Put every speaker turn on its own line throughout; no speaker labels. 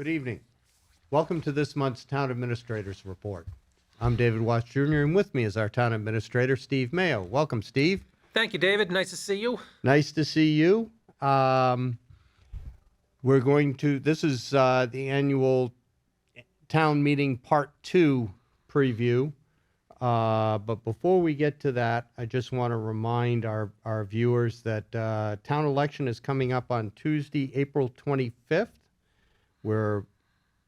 Good evening. Welcome to this month's Town Administrators Report. I'm David Watts Jr., and with me is our Town Administrator, Steve Maio. Welcome, Steve.
Thank you, David. Nice to see you.
Nice to see you. This is the annual town meeting part 2 preview. But before we get to that, I just want to remind our viewers that town election is coming up on Tuesday, April 25th. We're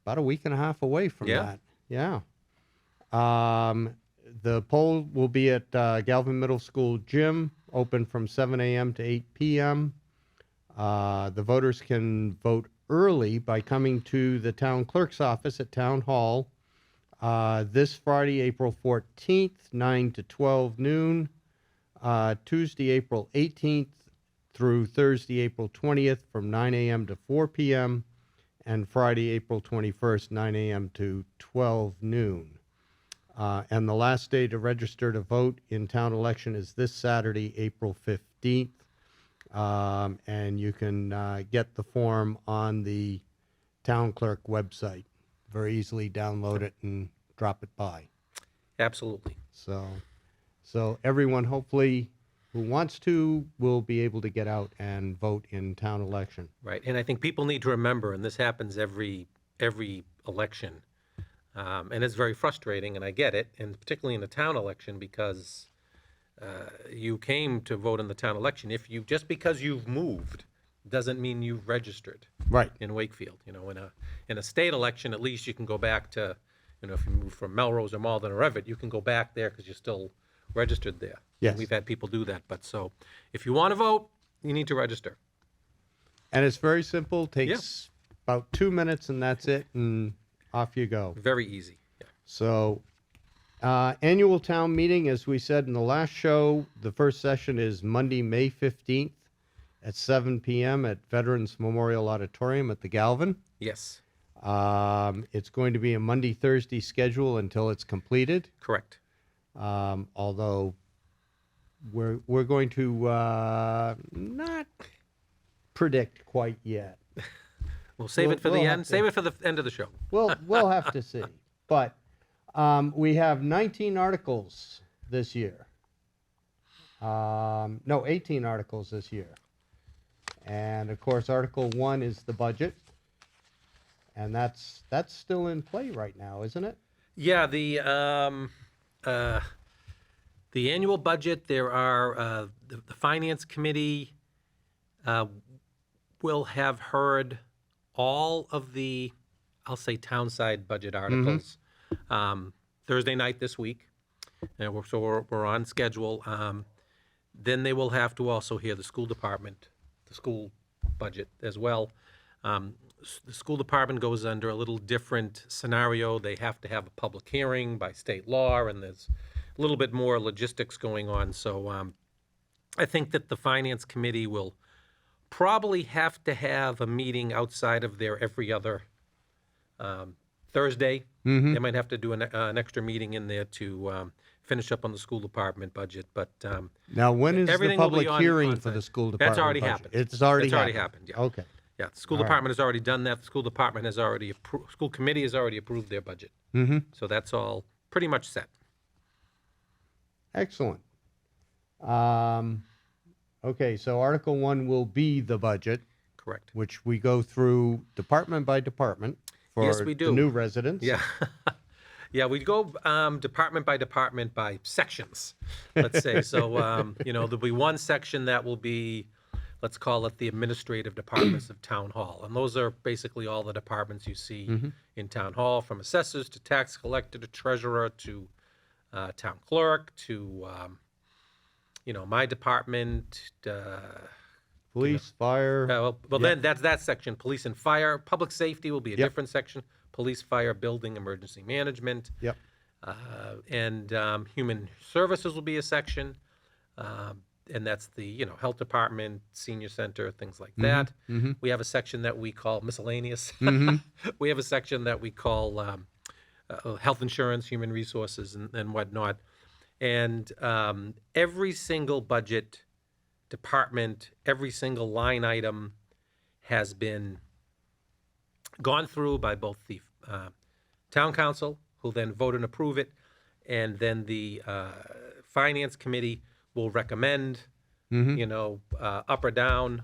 about a week and a half away from that. Yeah. The poll will be at Galvin Middle School gym, open from 7 a.m. to 8 p.m. The voters can vote early by coming to the town clerk's office at Town Hall this Friday, April 14th, 9 to 12 noon, Tuesday, April 18th through Thursday, April 20th from 9 a.m. to 4 p.m., and Friday, April 21st, 9 a.m. to 12 noon. And the last day to register to vote in town election is this Saturday, April 15th. And you can get the form on the town clerk website. Very easily download it and drop it by.
Absolutely.
So everyone hopefully who wants to will be able to get out and vote in town election.
Right. And I think people need to remember, and this happens every election, and it's very frustrating, and I get it, and particularly in the town election, because you came to vote in the town election. Just because you've moved doesn't mean you've registered.
Right.
In Wakefield. In a state election, at least you can go back to, if you move from Melrose or Malden or Everett, you can go back there because you're still registered there.
Yes.
And we've had people do that. But so if you want to vote, you need to register.
And it's very simple. Takes about 2 minutes, and that's it, and off you go.
Very easy. Yeah.
So annual town meeting, as we said in the last show, the first session is Monday, May 15th at 7 p.m. at Veterans Memorial Auditorium at the Galvin.
Yes.
It's going to be a Monday, Thursday schedule until it's completed.
Correct.
Although we're going to not predict quite yet.
We'll save it for the end. Save it for the end of the show.
We'll have to see. But we have 19 articles this year. 18 articles this year. And of course, Article 1 is the budget. And that's still in play right now, isn't it?
Yeah, the annual budget, there are, the Finance Committee will have heard all of the, I'll say, townside budget articles Thursday night this week. And we're on schedule. Then they will have to also hear the school department, the school budget as well. The school department goes under a little different scenario. They have to have a public hearing by state law, and there's a little bit more logistics going on. So I think that the Finance Committee will probably have to have a meeting outside of their every other Thursday.
Mm-hmm.
They might have to do an extra meeting in there to finish up on the school department budget. But
now, when is the public hearing for the school department?
That's already
budget?
happened.
It's already
happened. Yeah.
Okay.
Yeah, the school department has already done that. The school department has already school committee has already approved their budget.
Mm-hmm.
So that's all pretty much set.
Excellent. Okay, so Article 1 will be the budget.
Correct.
Which we go through department by department for
Yes, we do.
the new residents.
Yeah. Yeah, we go department by sections, let's say. So, there'll be one section that will be, let's call it the administrative departments of Town Hall. And those are basically all the departments you see in Town Hall, from assessors to tax collector to treasurer to town clerk to, my department.
Police, fire.
Then that's that section. Police and fire. Public safety will be a different section. Police, fire, building, emergency management.
Yep.
And human services will be a section. And that's the, health department, senior center, things like that.
Mm-hmm.
We have a section that we call miscellaneous.
Mm-hmm.
We have a section that we call health insurance, human resources, and whatnot. And every single budget department, every single line item has been gone through by both the town council, who then vote and approve it, and then the finance committee will recommend, up or down,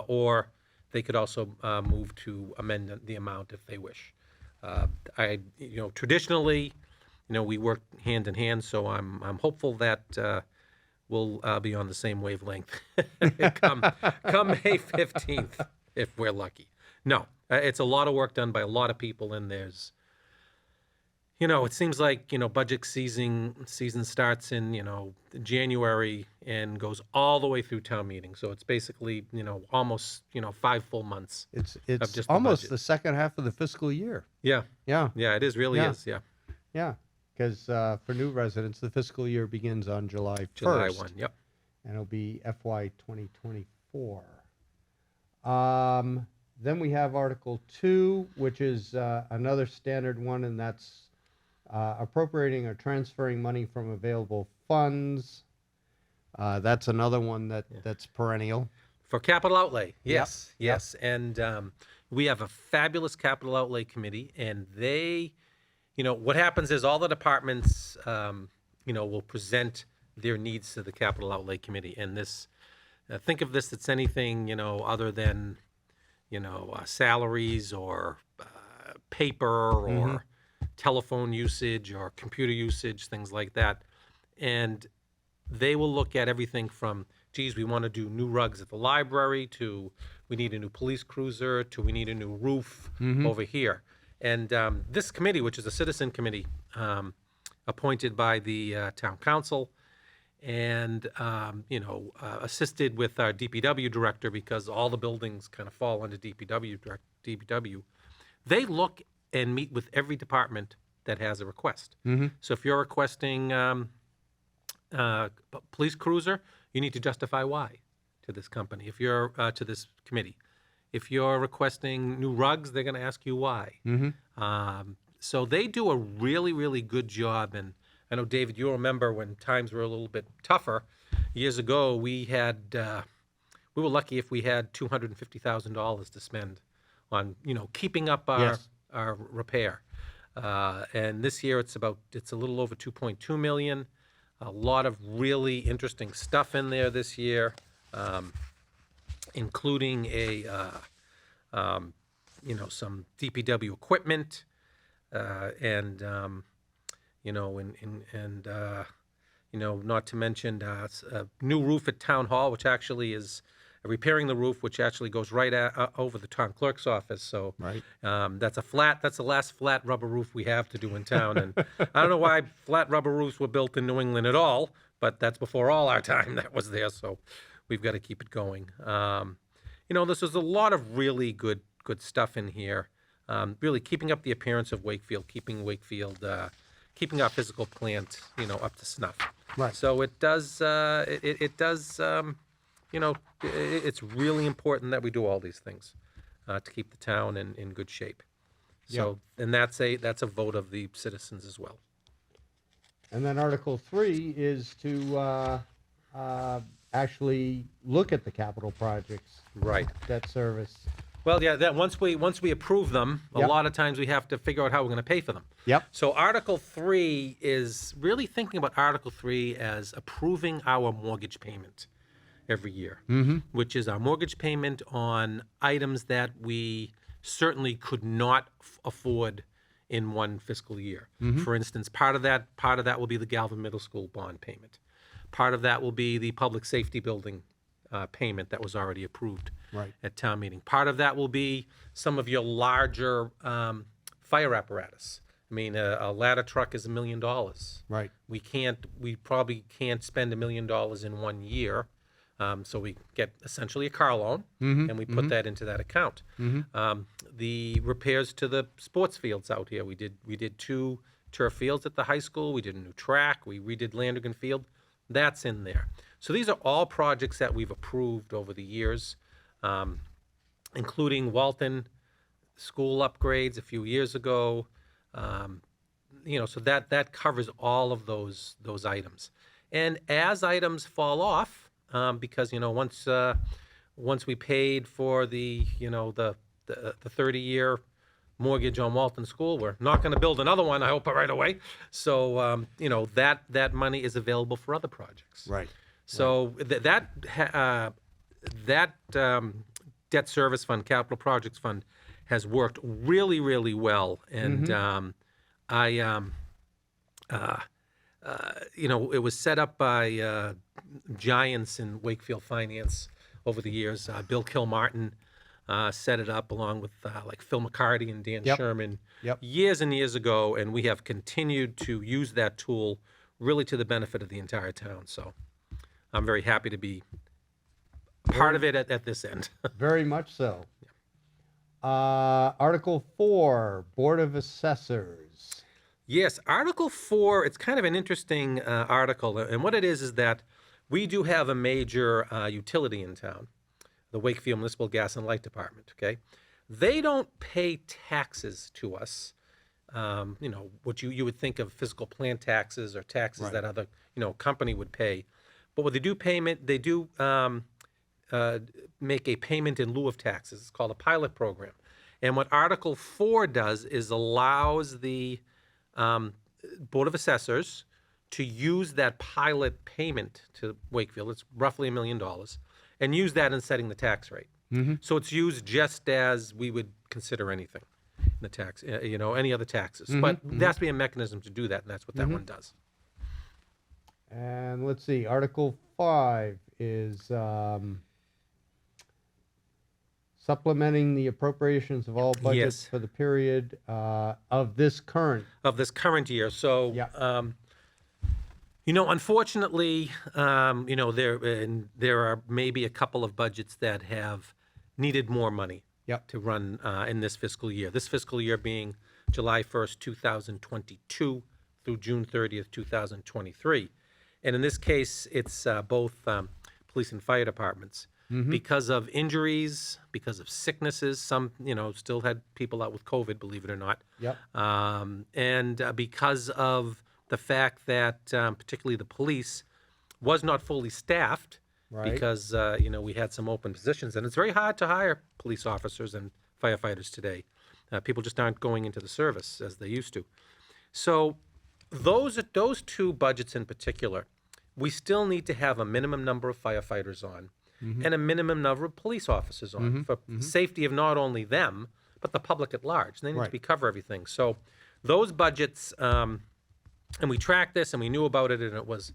or they could also move to amend the amount if they wish. Traditionally, we work hand in hand, so I'm hopeful that we'll be on the same wavelength come May 15th, if we're lucky. No, it's a lot of work done by a lot of people, and there's, it seems like, budget season starts in, January and goes all the way through town meeting. So it's basically, almost, 5 full months.
It's
just the
almost
budget.
the second half of the fiscal year.
Yeah.
Yeah.
Yeah, it is, really
Yeah.
is, yeah.
Yeah. Because for new residents, the fiscal year begins on July 1st.
July 1, yep.
And it'll be FY 2024. Then we have Article 2, which is another standard one, and that's appropriating or transferring money from available funds. That's another one that's perennial.
For capital outlay, yes,
Yep.
yes. And we have a fabulous capital outlay committee, and they, what happens is all the departments, will present their needs to the capital outlay committee. And this, think of this, it's anything, other than, salaries or paper or telephone usage or computer usage, things like that. And they will look at everything from, geez, we want to do new rugs at the library, to we need a new police cruiser, to we need a new roof over here. And this committee, which is a citizen committee appointed by the town council, and assisted with our DPW director, because all the buildings kind of fall under DPW. They look and meet with every department that has a request. So if you're requesting police cruiser, you need to justify why to this company. If you're to this committee, if you're requesting new rugs, they're going to ask you why. So they do a really, really good job. And I know, David, you'll remember when times were a little bit tougher years ago. We were lucky if we had $250,000 to spend on keeping up our repair. And this year it's a little over 2.2 million. A lot of really interesting stuff in there this year, including some DPW equipment, and not to mention a new roof at Town Hall, which actually is repairing the roof, which actually goes right over the town clerk's office. So
Right.
That's the last flat rubber roof we have to do in town. And I don't know why flat rubber roofs were built in New England at all, but that's before all our time that was there. So we've got to keep it going. This is a lot of really good stuff in here. Really keeping up the appearance of Wakefield, keeping our physical plant, up to snuff.
Right.
So it does, it's really important that we do all these things to keep the town in good shape. So, and that's a vote of the citizens as well.
And then Article 3 is to actually look at the capital projects.
Right.
Debt service.
Well, yeah, that once we approve them, a
Yep.
lot of times we have to figure out how we're going to pay for them.
Yep.
So Article 3 is really thinking about Article 3 as approving our mortgage payment every year, which is our mortgage payment on items that we certainly could not afford in one fiscal year. For instance, part of that will be the Galvin Middle School bond payment. Part of that will be the public safety building payment that was already approved
Right.
at town meeting. Part of that will be some of your larger fire apparatus. I mean, a ladder truck is $1 million.
Right.
We probably can't spend $1 million in 1 year. So we get essentially a car loan, and we put that into that account. The repairs to the sports fields out here, we did 2 turf fields at the high school. We did a new track. We redid Landrigan Field. That's in there. So these are all projects that we've approved over the years, including Walton school upgrades a few years ago. So that covers all of those items. And as items fall off, because once we paid for the 30-year mortgage on Walton School. We're not going to build another one, I hope, right away. So, that money is available for other projects.
Right.
So that debt service fund, capital projects fund, has worked really, really well. And it was set up by giants in Wakefield finance over the years. Bill Kilmartin set it up along with like Phil McCarty and Dan Sherman years and years ago, and we have continued to use that tool really to the benefit of the entire town. So I'm very happy to be part of it at this end.
Very much so. Article 4, Board of Assessors.
Yes, Article 4, it's kind of an interesting article. And what it is that we do have a major utility in town, the Wakefield Municipal Gas and Light Department, okay? They don't pay taxes to us, what you would think of physical plant taxes or taxes that other, company would pay. But what they do make a payment in lieu of taxes. It's called a pilot program. And what Article 4 does is allows the Board of Assessors to use that pilot payment to Wakefield, it's roughly $1 million, and use that in setting the tax rate. So it's used just as we would consider anything in the tax, any other taxes. But there has to be a mechanism to do that, and that's what that one does.
And let's see, Article 5 is supplementing the appropriations of all budgets for the period of this current
year. So, unfortunately, there are maybe a couple of budgets that have needed more money to run in this fiscal year. This fiscal year being July 1st, 2022 through June 30th, 2023. And in this case, it's both police and fire departments. Because of injuries, because of sicknesses, some, still had people out with COVID, believe it or not. And because of the fact that particularly the police was not fully staffed because, we had some open positions. And it's very hard to hire police officers and firefighters today. People just aren't going into the service as they used to. So those two budgets in particular, we still need to have a minimum number of firefighters on and a minimum number of police officers on for safety of not only them, but the public at large. They need to cover everything. So those budgets, and we tracked this and we knew about it, and it was,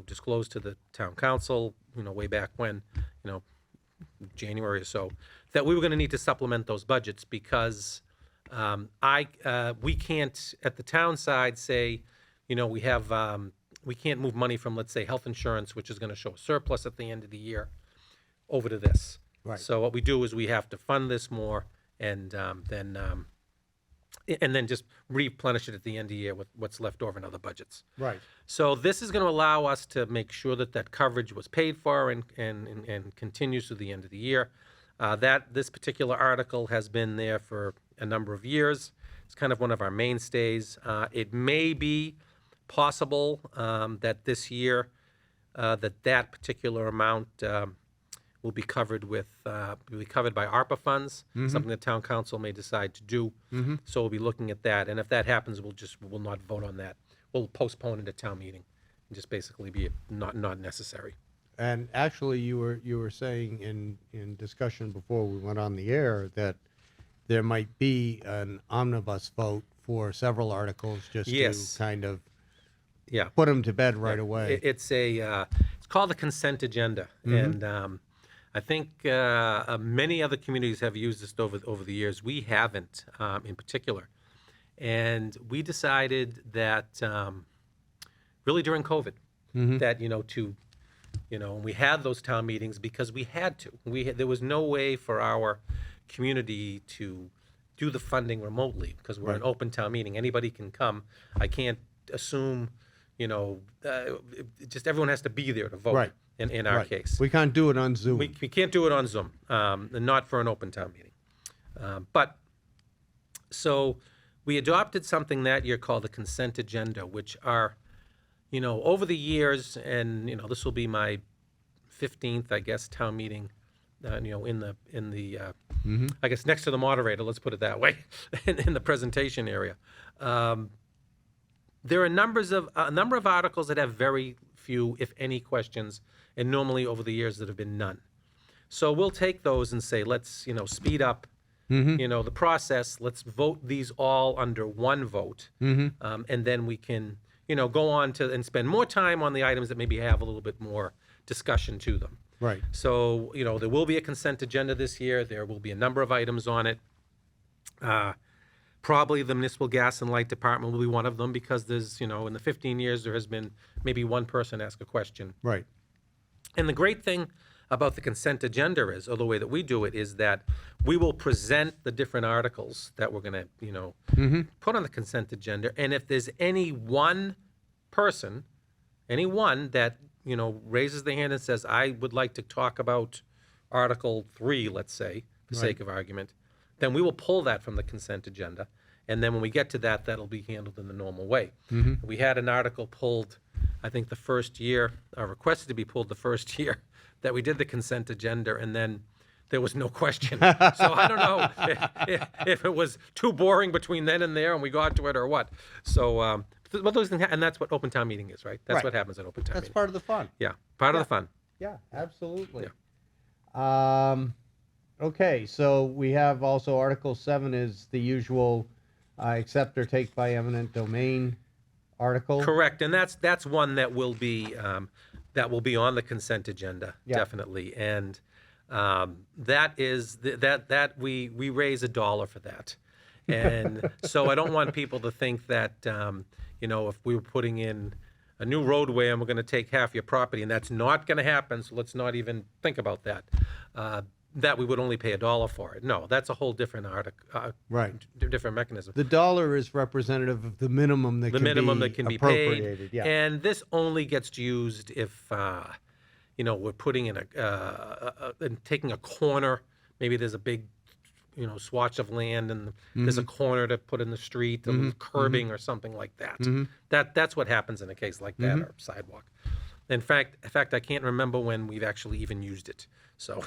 disclosed to the town council, way back when, January or so, that we were going to need to supplement those budgets because we can't, at the town side, say, we have... we can't move money from, let's say, health insurance, which is going to show a surplus at the end of the year, over to this. So what we do is we have to fund this more and then just replenish it at the end of the year with what's left over in other budgets. So this is going to allow us to make sure that coverage was paid for and continues through the end of the year. This particular article has been there for a number of years. It's kind of one of our mainstays. It may be possible that this year that particular amount will be covered by ARPA funds, something the town council may decide to do. So we'll be looking at that, and if that happens, we'll not vote on that. We'll postpone it at town meeting and just basically be not necessary.
And actually, you were saying in discussion before we went on the air that there might be an omnibus vote for several articles just to kind of put them to bed right away.
It's called the consent agenda, and I think many other communities have used this over the years. We haven't, in particular, and we decided that really during COVID, that we had those town meetings because we had to. There was no way for our community to do the funding remotely because we're an open town meeting. Anybody can come. I can't assume. Just everyone has to be there to vote in our case.
We can't do it on Zoom.
We can't do it on Zoom, and not for an open town meeting. So we adopted something that year called the consent agenda, which are, over the years, and, this will be my 15th, I guess, town meeting in the I guess next to the moderator, let's put it that way, in the presentation area. There are a number of articles that have very few, if any, questions, and normally over the years that have been none. So we'll take those and say, let's speed up the process. Let's vote these all under one vote, and then we can go on to and spend more time on the items that maybe have a little bit more discussion to them.
Right.
So there will be a consent agenda this year. There will be a number of items on it. Probably the municipal gas and light department will be one of them, because there's, in the 15 years, there has been maybe one person ask a question.
Right.
And the great thing about the consent agenda is, or the way that we do it, is that we will present the different articles that we're going to, put on the consent agenda. And if there's any one person, that, raises their hand and says, I would like to talk about Article 3, let's say, for sake of argument, then we will pull that from the consent agenda. And then when we get to that, that'll be handled in the normal way. We had an article pulled, I think the first year, requested to be pulled the first year that we did the consent agenda, and then there was no question. So I don't know if it was too boring between then and there and we got to it or what. So, but those things, and that's what open town meeting is, right? That's what happens at open town meeting.
That's part of the fun.
Yeah, part of the fun.
Yeah, absolutely. Yeah. Okay, so we have also Article 7 is the usual accept or take by eminent domain article.
Correct, and that's one that will be on the consent agenda, definitely. And that is that we raise $1 for that. And so I don't want people to think that if we were putting in a new roadway and we're going to take half your property, and that's not going to happen, so let's not even think about that. That we would only pay $1 for it. No, that's a whole different different mechanism.
The dollar is representative of the minimum that can be
paid.
Yeah.
And this only gets used if we're putting in taking a corner. Maybe there's a big swatch of land and there's a corner to put in the street, curbing or something like that. That's what happens in a case like that, or sidewalk. In fact, I can't remember when we've actually even used it. So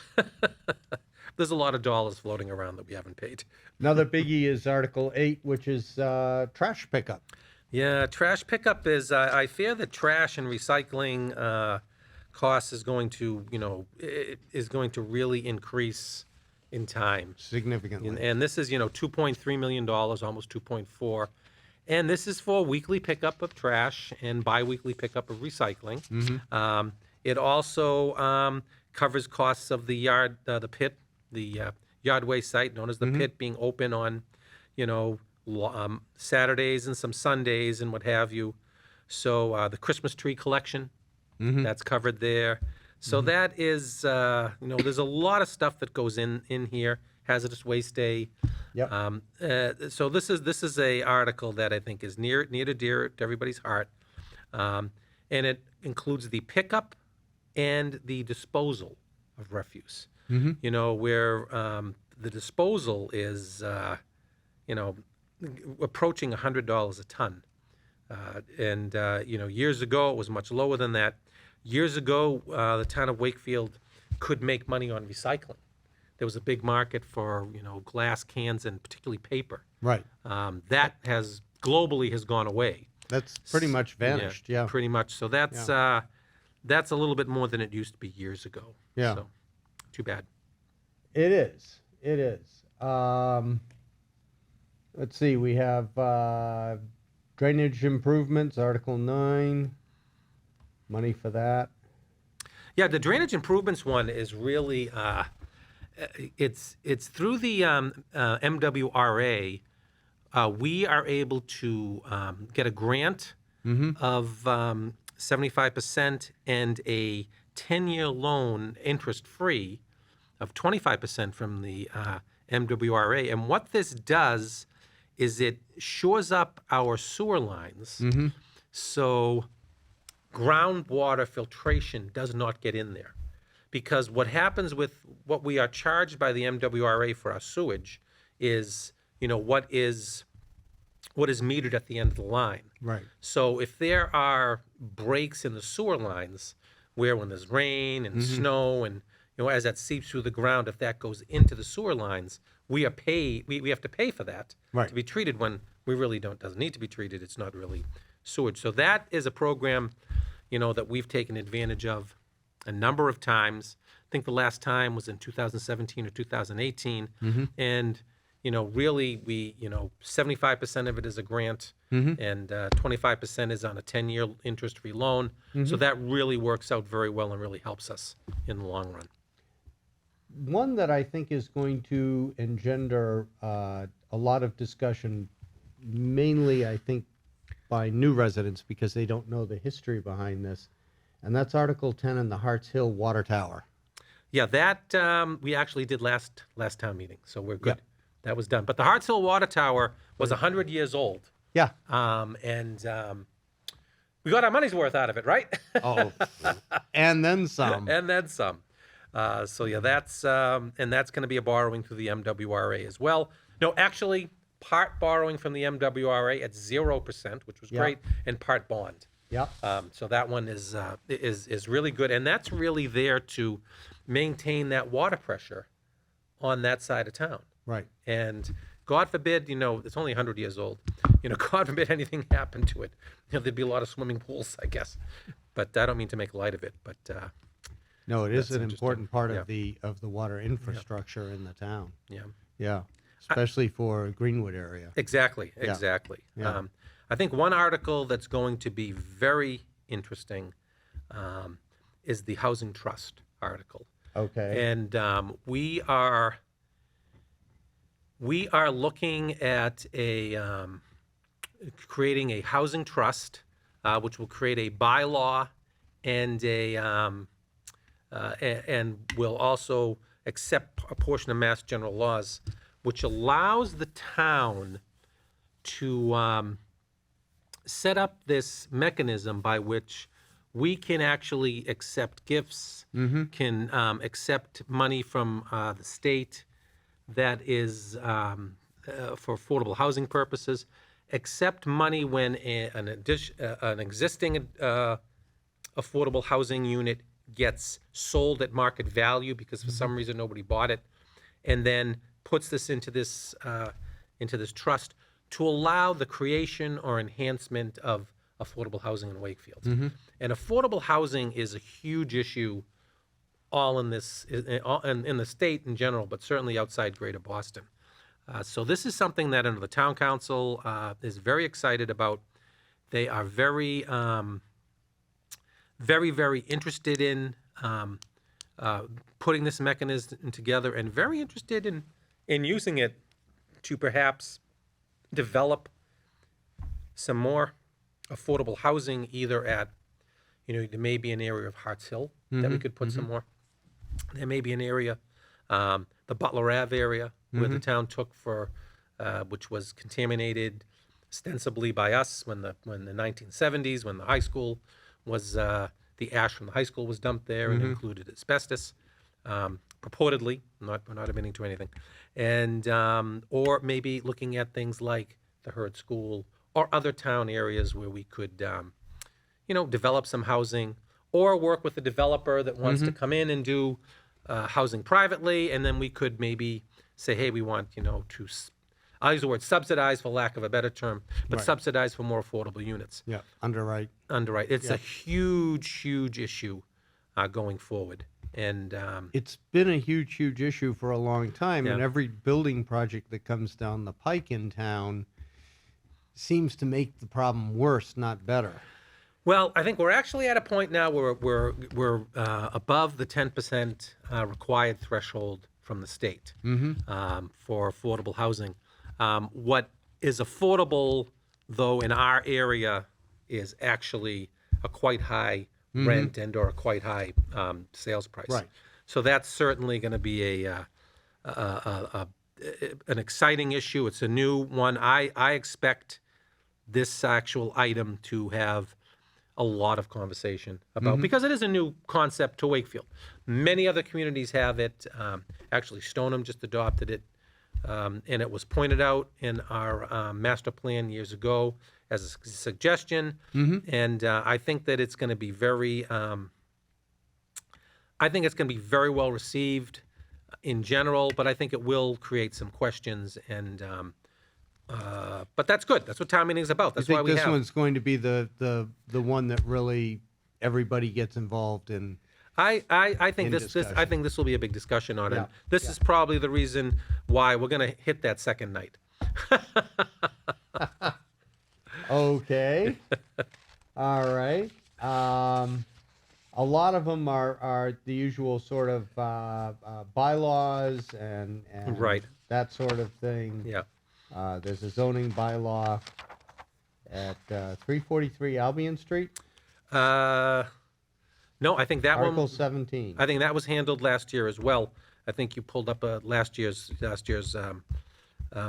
there's a lot of dollars floating around that we haven't paid.
Another biggie is Article 8, which is trash pickup.
Yeah, trash pickup is, I fear that trash and recycling costs is going to really increase in time.
Significantly.
And this is, $2.3 million, almost 2.4. And this is for weekly pickup of trash and bi-weekly pickup of recycling. It also covers costs of the pit, the yard waste site, known as the pit, being open on, Saturdays and some Sundays and what have you. So the Christmas tree collection, that's covered there. So that is, there's a lot of stuff that goes in here. Hazardous Waste Day. Yep. So this is a article that I think is near to dear to everybody's heart, and it includes the pickup and the disposal of refuse. Where the disposal is, approaching $100 a ton, and years ago it was much lower than that. Years ago, the town of Wakefield could make money on recycling. There was a big market for, glass cans and particularly paper.
Right.
That has globally gone away.
That's pretty much vanished. Yeah.
Pretty much. So that's a little bit more than it used to be years ago.
Yeah.
So, too bad.
It is. It is. Let's see. We have drainage improvements, Article 9. Money for that.
Yeah, the drainage improvements one is really. It's through the MWRA, we are able to get a grant of 75% and a 10-year loan interest-free of 25% from the MWRA. And what this does is it shores up our sewer lines so groundwater filtration does not get in there. Because what happens with what we are charged by the MWRA for our sewage is, what is metered at the end of the line.
Right.
So if there are breaks in the sewer lines, where when there's rain and snow and as that seeps through the ground, if that goes into the sewer lines, we have to pay for that
Right.
to be treated when we really doesn't need to be treated. It's not really sewage. So that is a program, that we've taken advantage of a number of times. I think the last time was in 2017 or 2018. And, really we, 75% of it is a grant and 25% is on a 10-year interest-free loan. So that really works out very well and really helps us in the long run.
One that I think is going to engender a lot of discussion, mainly I think by new residents because they don't know the history behind this, and that's Article 10 in the Harts Hill Water Tower.
Yeah, that we actually did last town meeting, so we're good.
Yep.
That was done. But the Harts Hill Water Tower was 100 years old.
Yeah.
And we got our money's worth out of it, right?
Oh, and then some.
And then some. So yeah, that's going to be a borrowing through the MWRA as well. No, actually, part borrowing from the MWRA at 0%, which was great, and part bond.
Yep.
So that one is really good, and that's really there to maintain that water pressure on that side of town.
Right.
And God forbid, it's only 100 years old. God forbid anything happened to it. There'd be a lot of swimming pools, I guess. But I don't mean to make light of it. But
no, it is
that's
an important part
Yeah.
of the water infrastructure in the town.
yeah,
Yeah, especially for Greenwood area.
exactly.
Yeah.
I think one article that's going to be very interesting is the housing trust article.
Okay.
And we are looking at creating a housing trust, which will create a bylaw and and will also accept a portion of Mass General laws, which allows the town to set up this mechanism by which we can actually accept gifts, can accept money from the state that is for affordable housing purposes, accept money when an existing affordable housing unit gets sold at market value because for some reason nobody bought it, and then puts this into this trust to allow the creation or enhancement of affordable housing in Wakefield. And affordable housing is a huge issue all in this in the state in general, but certainly outside Greater Boston. So this is something that the town council is very excited about. They are very, very interested in putting this mechanism together, and very interested in using it to perhaps develop some more affordable housing, either at, there may be an area of Harts Hill that we could put some more. There may be an area, the Butler Ave area, where the town took for, which was contaminated ostensibly by us when the 1970s, when the high school was, the ash from the high school was dumped there and included asbestos, purportedly. We're not admitting to anything. And, or maybe looking at things like the Hurd School or other town areas where we could, develop some housing, or work with a developer that wants to come in and do housing privately, and then we could maybe say, hey, we want, to, I'll use the word subsidize for lack of a better term, but subsidize for more affordable units.
Yeah, underwrite.
It's a huge issue going forward. And
it's been a huge issue for a long time, and
Yeah.
every building project that comes down the pike in town seems to make the problem worse, not better.
well, I think we're actually at a point now where we're above the 10% required threshold from the state for affordable housing. What is affordable, though, in our area is actually a quite high rent and or a quite high sales price.
Right.
So that's certainly going to be an exciting issue. It's a new one. I expect this actual item to have a lot of conversation about, because it is a new concept to Wakefield. Many other communities have it. Actually, Stoneham just adopted it, and it was pointed out in our master plan years ago as a suggestion. And I think that it's going to be very I think it's going to be very well received in general, but I think it will create some questions. And but that's good. That's what town meeting is about.
I
That's why
think
we
this
have.
one's going to be the one that really everybody gets involved in.
I think
in
I
discussion.
think this will be a big discussion on it.
Yeah,
This
yeah.
is probably the reason why we're going to hit that second night.
Okay. All right. A lot of them are the usual sort of bylaws and
Right.
that sort of thing.
Yeah.
There's a zoning bylaw at 343 Albion Street,
No, I think that
Article
one.
17.
I think that was handled last year as well. I think you pulled up last year's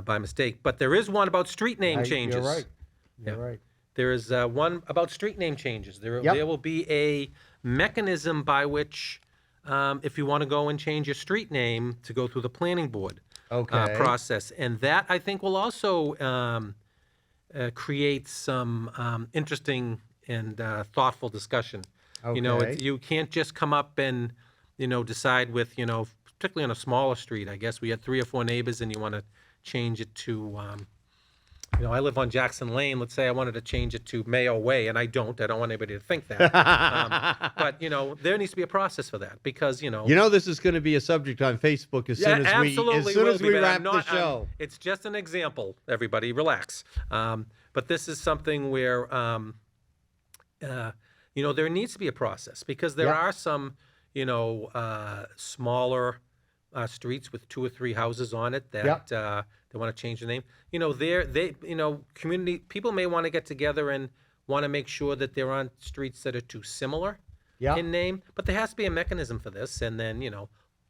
by mistake. But there is one about street name changes.
You're right. You're
Yeah.
right.
There is one about street name changes.
Yep.
There will be a mechanism by which, if you want to go and change your street name, to go through the planning board
Okay.
process, and that I think will also create some interesting and thoughtful discussion. You know,
Okay.
you can't just come up and decide with particularly on a smaller street. I guess we had 3 or 4 neighbors, and you want to change it to. I live on Jackson Lane. Let's say I wanted to change it to Mayo Way, and I don't. I don't want anybody to think that. But there needs to be a process for that because
This is going to be a subject on Facebook as soon as we wrap the show.
It's just an example. Everybody, relax. But this is something where there needs to be a process because there are some smaller streets with 2 or 3 houses on it that they want to change the name. Community people may want to get together and want to make sure that they're on streets that are too similar in name, but there has to be a mechanism for this. And then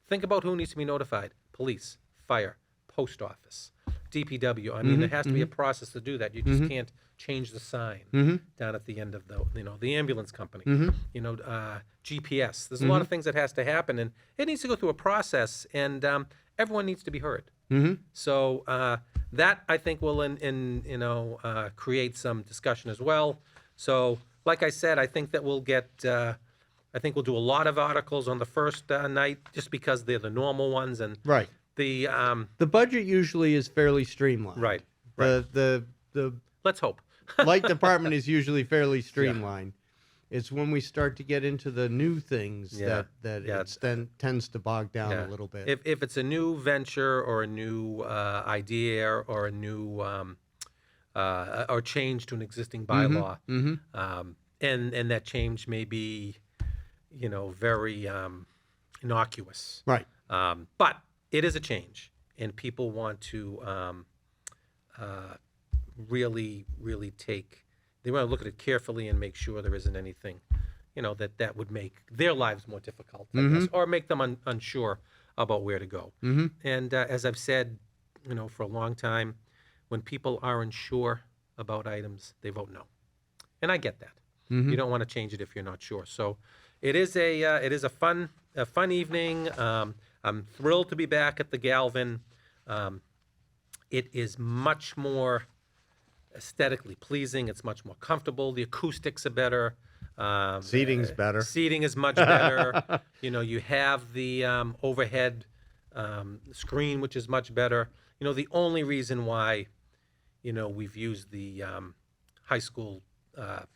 think about who needs to be notified: police, fire, post office, DPW. I mean, there has to be a process to do that. You just can't change the sign down at the end of the ambulance company. GPS. There's a lot of things that has to happen, and it needs to go through a process, and everyone needs to be heard. So that I think will create some discussion as well. So, like I said, I think that we'll get. I think we'll do a lot of articles on the first night, just because they're the normal ones, and
Right.
the
budget usually is fairly streamlined.
Right.
The
let's hope.
light department is usually fairly streamlined. It's when we start to get into the new things that it tends to bog down a little bit.
If it's a new venture or a new idea or a new or change to an existing bylaw, and that change may be, very innocuous.
Right.
But it is a change, and people want to really, really they want to look at it carefully and make sure there isn't anything, that would make their lives more difficult, I guess, or make them unsure about where to go. And as I've said, for a long time, when people are unsure about items, they vote no. And I get that. You don't want to change it if you're not sure. So it is a fun evening. I'm thrilled to be back at the Galvin. It is much more aesthetically pleasing. It's much more comfortable. The acoustics are better.
Seating's better.
Seating is much better. You have the overhead screen, which is much better. The only reason why, we've used the high school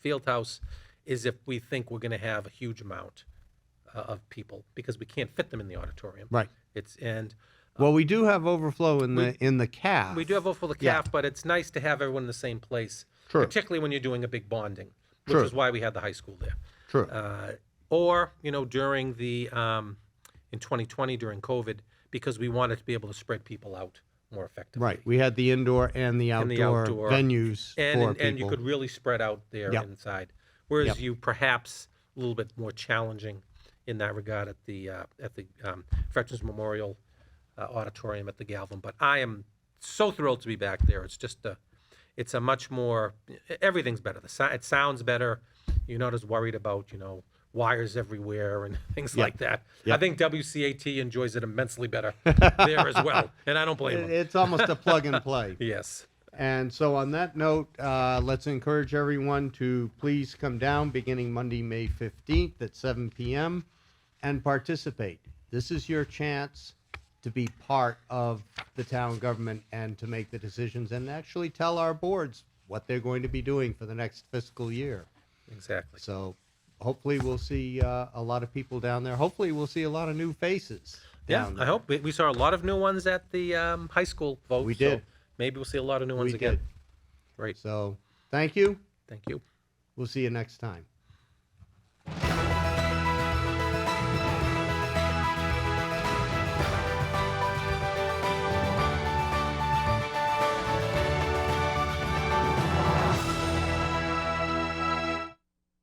field house is if we think we're going to have a huge amount of people, because we can't fit them in the auditorium.
Right.
Well,
we do have overflow in the calf.
We do have overflow the calf, but it's nice to have everyone in the same place, particularly when you're doing a big bonding, which is why we had the high school there.
True.
Or during the in 2020 during COVID, because we wanted to be able to spread people out more effectively.
Right. We had the indoor and the outdoor, venues for people.
And you could really spread out there inside. Whereas you perhaps a little bit more challenging in that regard at the Veterans Memorial Auditorium at the Galvin. But I am so thrilled to be back there. It's just it's a much more, everything's better. It sounds better. You're not as worried about, wires everywhere and things like that. I think WCAT enjoys it immensely better there as well, and I don't blame them.
It's almost a plug and play.
Yes.
And so on that note, let's encourage everyone to please come down beginning Monday, May 15th at 7 p.m. and participate. This is your chance to be part of the town government and to make the decisions and actually tell our boards what they're going to be doing for the next fiscal year.
Exactly.
So hopefully we'll see a lot of people down there. Hopefully we'll see a lot of new faces
Yeah,
down
I
there.
hope. We saw a lot of new ones at the high school vote.
We
so
did.
maybe we'll see a lot of new ones
We
again.
did.
Great.
So thank you.
Thank you.
We'll see you next time.